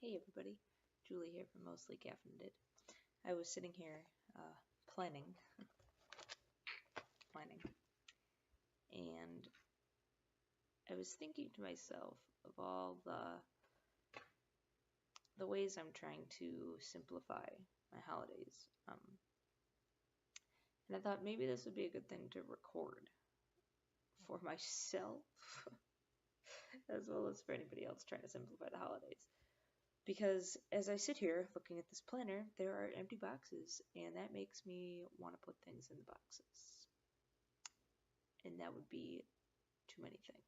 Hey everybody, Julie here from Mostly Caffeinated. I was sitting here planning, and I was thinking to myself of all the ways I'm trying to simplify my holidays. And I thought maybe this would be a good thing to record for myself, as well as for anybody else trying to simplify the holidays. Because as I sit here looking at this planner, there are empty boxes, and that makes me want to put things in the boxes. And that would be too many things.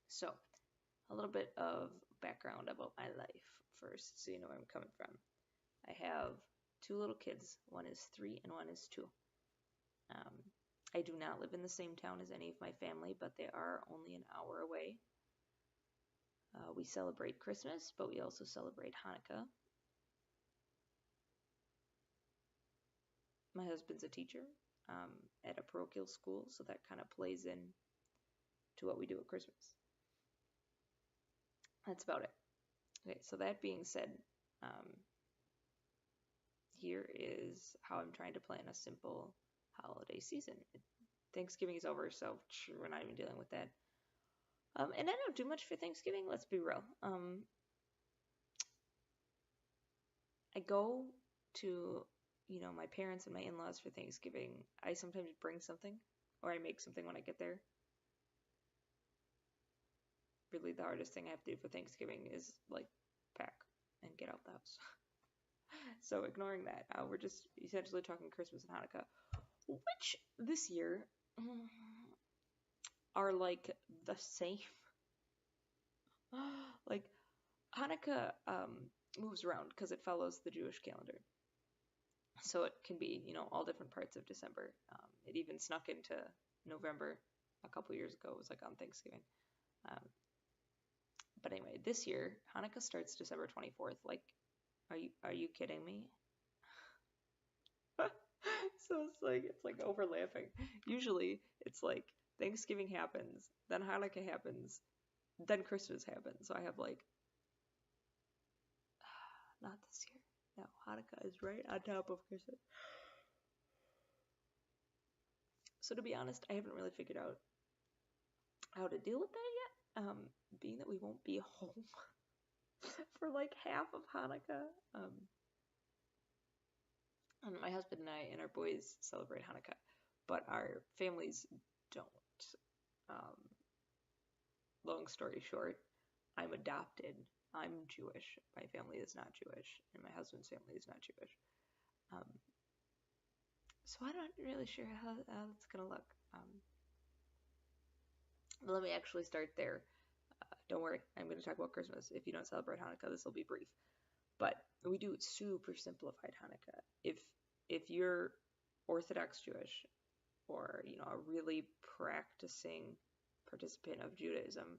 So, a little bit of background about my life first, so you know where I'm coming from. I have two little kids. One is 3 and one is 2. I do not live in the same town as any of my family, but they are only an hour away. We celebrate Christmas, but we also celebrate Hanukkah. My husband's a teacher at a parochial school, so that kind of plays in to what we do at Christmas. That's about it. Okay, so that being said, here is how I'm trying to plan a simple holiday season. Thanksgiving is over, so we're not even dealing with that. And I don't do much for Thanksgiving, let's be real. I go to, my parents and my in-laws for Thanksgiving. I sometimes bring something, or I make something when I get there. Really, the hardest thing I have to do for Thanksgiving is, pack and get out the house. So ignoring that, we're just essentially talking Christmas and Hanukkah, which this year are the same. Hanukkah moves around because it follows the Jewish calendar. So it can be, all different parts of December. It even snuck into November a couple years ago. It was on Thanksgiving. But anyway, this year, Hanukkah starts December 24th. Are you kidding me? So it's overlapping. Usually it's Thanksgiving happens, then Hanukkah happens, then Christmas happens. So I have not this year. No, Hanukkah is right on top of Christmas. So to be honest, I haven't really figured out how to deal with that yet. Being that we won't be home for half of Hanukkah. And my husband and I and our boys celebrate Hanukkah, but our families don't. Long story short, I'm adopted. I'm Jewish. My family is not Jewish, and my husband's family is not Jewish. So I'm not really sure how it's gonna look. But let me actually start there. Don't worry, I'm going to talk about Christmas. If you don't celebrate Hanukkah, this will be brief. But we do super simplified Hanukkah. If you're Orthodox Jewish, or a really practicing participant of Judaism,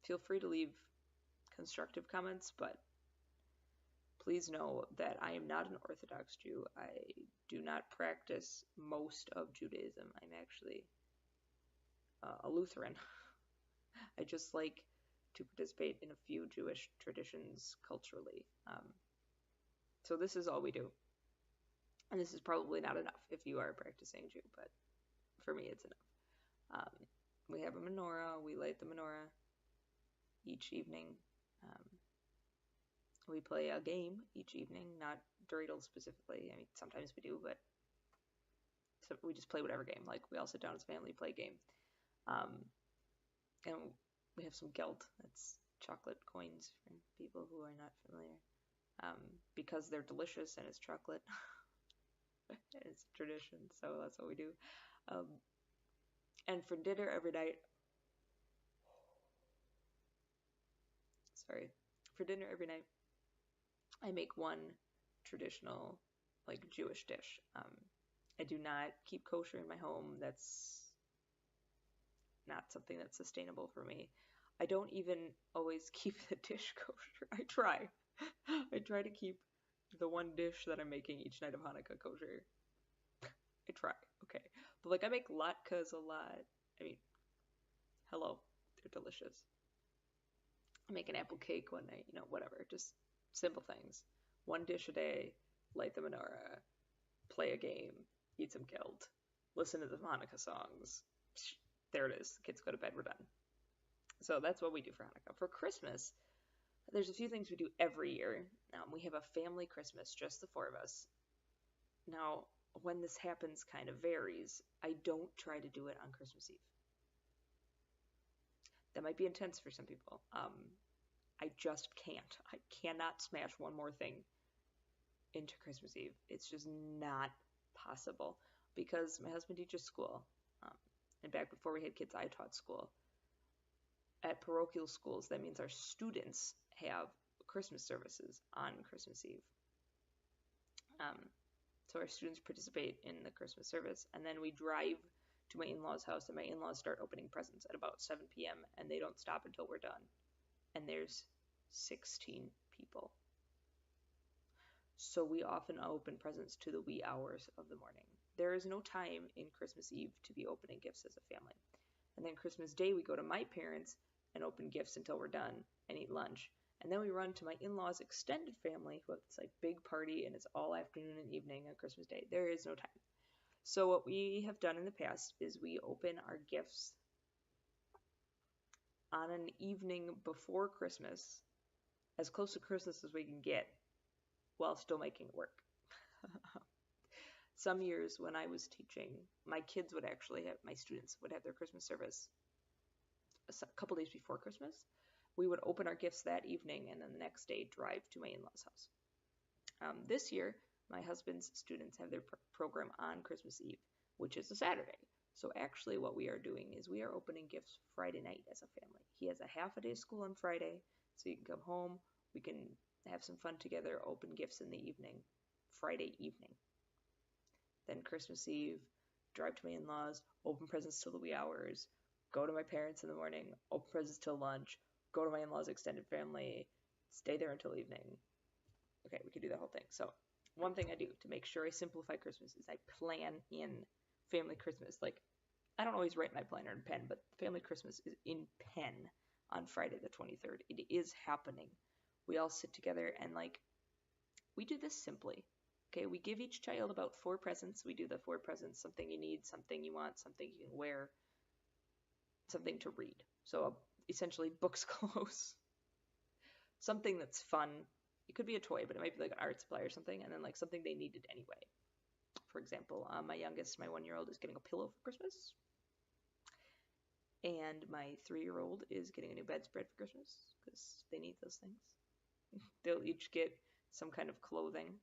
feel free to leave constructive comments, but please know that I am not an Orthodox Jew. I do not practice most of Judaism. I'm actually a Lutheran. I just like to participate in a few Jewish traditions culturally. So this is all we do. And this is probably not enough if you are a practicing Jew, but for me it's enough. We have a menorah. We light the menorah each evening. We play a game each evening, not dreidel specifically. I mean, sometimes we do, but so we just play whatever game. We all sit down as a family, play a game. And we have some geld. That's chocolate coins for people who are not familiar. Because they're delicious and it's chocolate. It's a tradition, so that's what we do. And for dinner every night, I make one traditional, Jewish dish. I do not keep kosher in my home. That's not something that's sustainable for me. I don't even always keep the dish kosher. I try. I try to keep the one dish that I'm making each night of Hanukkah kosher. I try, okay. But I make latkes a lot. I mean, hello, they're delicious. make an apple cake one night, whatever. Just simple things. One dish a day, light the menorah, play a game, eat some kilt, listen to the Hanukkah songs. There it is. The kids go to bed, we're done. So that's what we do for Hanukkah. For Christmas, there's a few things we do every year. We have a family Christmas, just the four of us. Now, when this happens kind of varies. I don't try to do it on Christmas Eve. That might be intense for some people. I just can't. I cannot smash one more thing into Christmas Eve. It's just not possible because my husband teaches school. And back before we had kids, I taught school. At parochial schools, that means our students have Christmas services on Christmas Eve. So our students participate in the Christmas service, and then we drive to my in-laws' house, and my in-laws start opening presents at about 7 p.m., and they don't stop until we're done. And there's 16 people. So we often open presents to the wee hours of the morning. There is no time in Christmas Eve to be opening gifts as a family. And then Christmas Day, we go to my parents and open gifts until we're done and eat lunch. And then we run to my in-laws' extended family who have this like big party, and it's all afternoon and evening on Christmas Day. There is no time. So what we have done in the past is we open our gifts on an evening before Christmas, as close to Christmas as we can get, while still making it work. Some years when I was teaching, my students would have their Christmas service a couple days before Christmas. We would open our gifts that evening and then the next day drive to my in-laws' house. This year, my husband's students have their program on Christmas Eve, which is a Saturday. So actually what we are doing is we are opening gifts Friday night as a family. He has a half a day of school on Friday, so you can come home, we can have some fun together, open gifts in the evening, Friday evening. Then Christmas Eve, drive to my in-laws, open presents till the wee hours, go to my parents in the morning, open presents till lunch, go to my in-laws' extended family, stay there until evening. Okay, we could do that whole thing. So one thing I do to make sure I simplify Christmas is I plan in family Christmas. Like, I don't always write my planner in pen, but family Christmas is in pen on Friday the 23rd. It is happening. We all sit together and we do this simply. Okay, we give each child about 4 presents. We do the 4 presents, something you need, something you want, something you can wear, something to read. So essentially books, clothes, something that's fun. It could be a toy, but it might be like an art supply or something, and then something they needed anyway. For example, my youngest, my 1-year-old, is getting a pillow for Christmas. And my 3-year-old is getting a new bedspread for Christmas because they need those things. They'll each get some kind of clothing.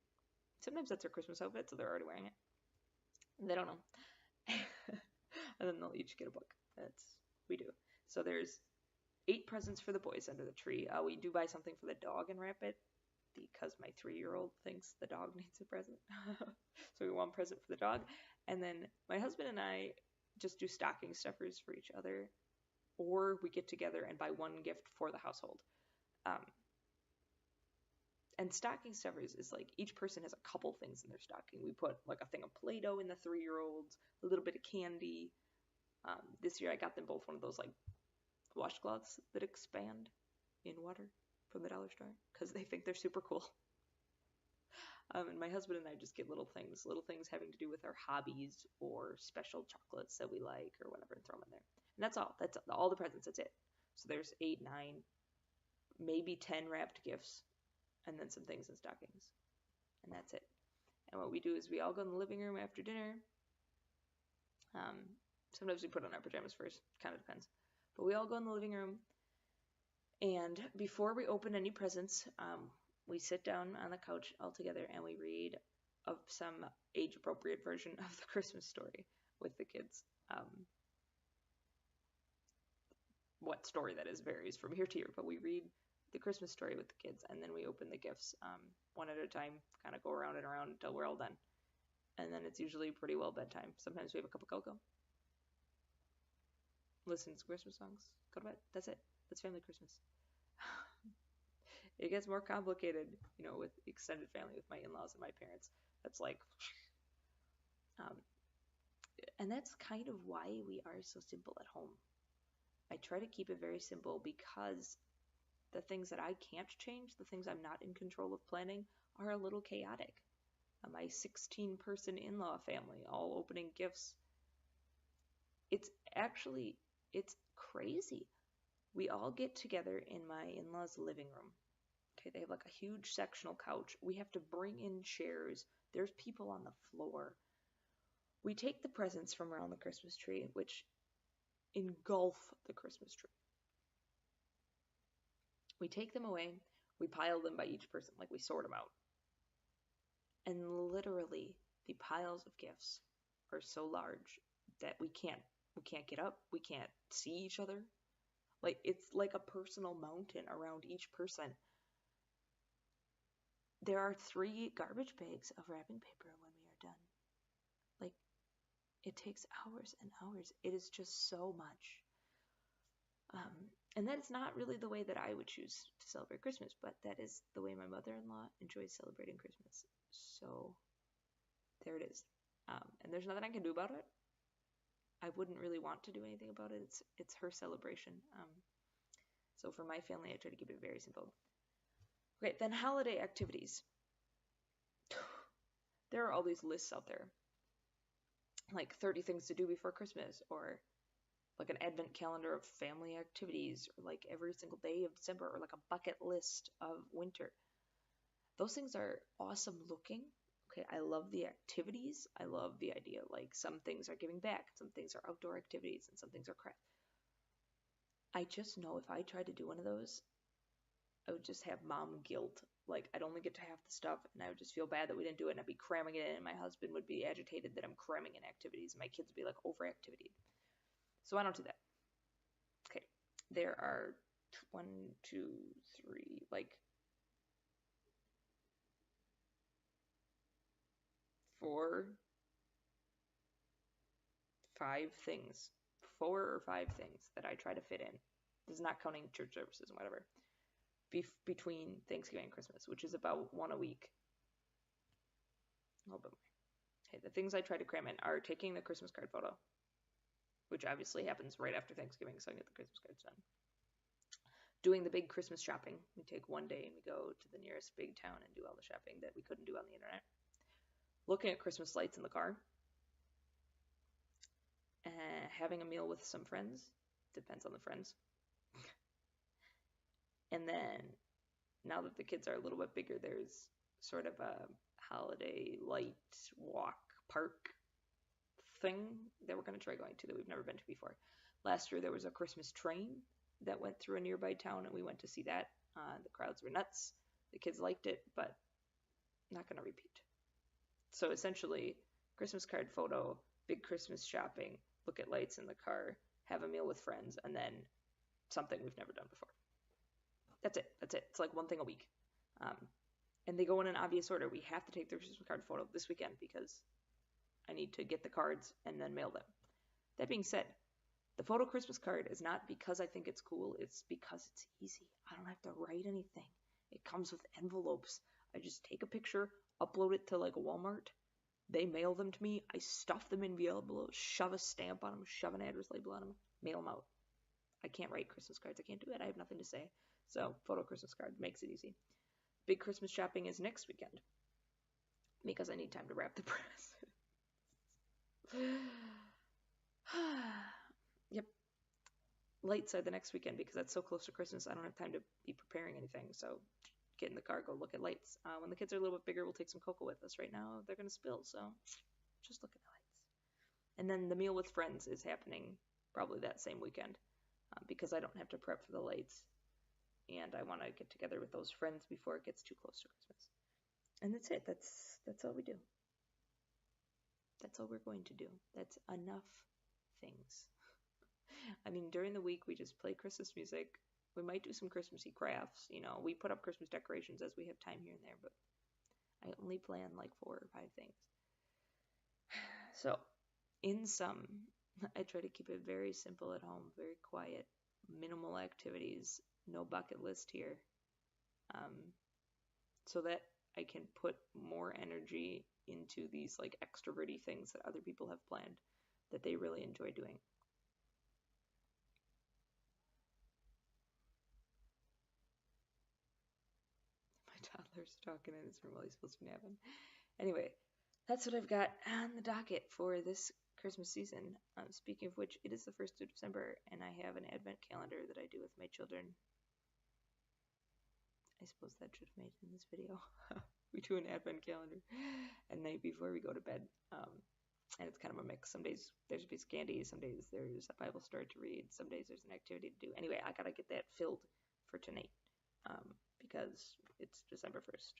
Sometimes that's their Christmas outfit, so they're already wearing it. And they don't know. And then they'll each get a book. We do. So there's 8 presents for the boys under the tree. We do buy something for the dog and wrap it because my 3-year-old thinks the dog needs a present. So we want one present for the dog. And then my husband and I just do stocking stuffers for each other, or we get together and buy one gift for the household. And stocking stuffers is each person has a couple things in their stocking. We put a thing of Play-Doh in the 3-year-old's, a little bit of candy. This year I got them both one of those washcloths that expand in water from the dollar store because they think they're super cool. And my husband and I just get little things having to do with our hobbies or special chocolates that we like or whatever, and throw them in there. And that's all. That's all the presents. That's it. So there's 8, 9, maybe 10 wrapped gifts, and then some things in stockings. And that's it. And what we do is we all go in the living room after dinner. Sometimes we put on our pajamas first. Kind of depends. But we all go in the living room, and before we open any presents, we sit down on the couch all together and we read some age-appropriate version of the Christmas story with the kids. What story that is varies from year to year, but we read the Christmas story with the kids, and then we open the gifts one at a time, kind of go around and around until we're all done. And then it's usually pretty well bedtime. Sometimes we have a cup of cocoa, listen to Christmas songs, go to bed. That's it. That's family Christmas. It gets more complicated, with extended family, with my in-laws and my parents. That's and that's kind of why we are so simple at home. I try to keep it very simple because the things that I can't change, the things I'm not in control of planning, are a little chaotic. My 16-person in-law family all opening gifts. It's crazy. We all get together in my in-laws' living room. Okay, they have like a huge sectional couch. We have to bring in chairs. There's people on the floor. We take the presents from around the Christmas tree, which engulf the Christmas tree. We take them away. We pile them by each person, like we sort them out. And literally, the piles of gifts are so large that we can't get up. We can't see each other. Like, it's like a personal mountain around each person. There are 3 garbage bags of wrapping paper when we are done. Like, it takes hours and hours. It is just so much. And that is not really the way that I would choose to celebrate Christmas, but that is the way my mother-in-law enjoys celebrating Christmas. So there it is. And there's nothing I can do about it. I wouldn't really want to do anything about it. It's her celebration. So for my family, I try to keep it very simple. Okay, then holiday activities. There are all these lists out there, like 30 things to do before Christmas, or like an advent calendar of family activities, or like every single day of December, or like a bucket list of winter. Those things are awesome looking. Okay, I love the activities. I love the idea, like some things are giving back, some things are outdoor activities, and some things are craft. I just know if I tried to do one of those, I would just have mom guilt. Like, I'd only get to half the stuff, and I would just feel bad that we didn't do it, and I'd be cramming it in, and my husband would be agitated that I'm cramming in activities, and my kids would be like overactivity. So I don't do that. Okay, there are 1, 2, 3, like 4, 5 things. 4 or 5 things that I try to fit in. This is not counting church services and whatever. Between Thanksgiving and Christmas, which is about 1 a week. A little bit more. Okay, the things I try to cram in are taking the Christmas card photo, which obviously happens right after Thanksgiving, so I get the Christmas cards done. Doing the big Christmas shopping. We take one day and we go to the nearest big town and do all the shopping that we couldn't do on the internet. Looking at Christmas lights in the car. Having a meal with some friends. Depends on the friends. And then, now that the kids are a little bit bigger, there's sort of a holiday light walk park thing that we're going to try going to that we've never been to before. Last year there was a Christmas train that went through a nearby town, and we went to see that. The crowds were nuts. The kids liked it, but not going to repeat. So essentially, Christmas card photo, big Christmas shopping, look at lights in the car, have a meal with friends, and then something we've never done before. That's it. It's like one thing a week. And they go in an obvious order. We have to take the Christmas card photo this weekend because I need to get the cards and then mail them. That being said, the photo Christmas card is not because I think it's cool. It's because it's easy. I don't have to write anything. It comes with envelopes. I just take a picture, upload it to like Walmart. They mail them to me. I stuff them in envelopes, shove a stamp on them, shove an address label on them, mail them out. I can't write Christmas cards. I can't do it. I have nothing to say. So photo Christmas card makes it easy. Big Christmas shopping is next weekend because I need time to wrap the presents. Yep. Lights are the next weekend because that's so close to Christmas. I don't have time to be preparing anything. So get in the car, go look at lights. When the kids are a little bit bigger, we'll take some cocoa with us. Right now, they're going to spill. So just look at the lights. And then the meal with friends is happening probably that same weekend because I don't have to prep for the lights. And I want to get together with those friends before it gets too close to Christmas. And that's it. That's all we do. That's all we're going to do. That's enough things. I mean, during the week, we just play Christmas music. We might do some Christmassy crafts. You know, we put up Christmas decorations as we have time here and there, but I only plan like 4 or 5 things. So, in sum, I try to keep it very simple at home, very quiet, minimal activities, no bucket list here, so that I can put more energy into these like extroverty things that other people have planned that they really enjoy doing. toddler's talking in his room while he's supposed to be napping. Anyway, that's what I've got on the docket for this Christmas season. Speaking of which, it is the 1st of December, and I have an advent calendar that I do with my children. I suppose that should have made it in this video. We do an advent calendar at night before we go to bed. And it's kind of a mix. Some days there's a piece of candy, some days there's a Bible story to read, some days there's an activity to do. Anyway, I gotta get that filled for tonight because it's December 1st.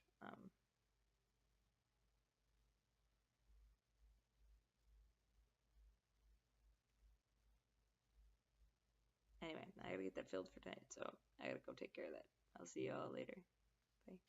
Anyway, I gotta get that filled for tonight, so I gotta go take care of that. I'll see you all later. Bye.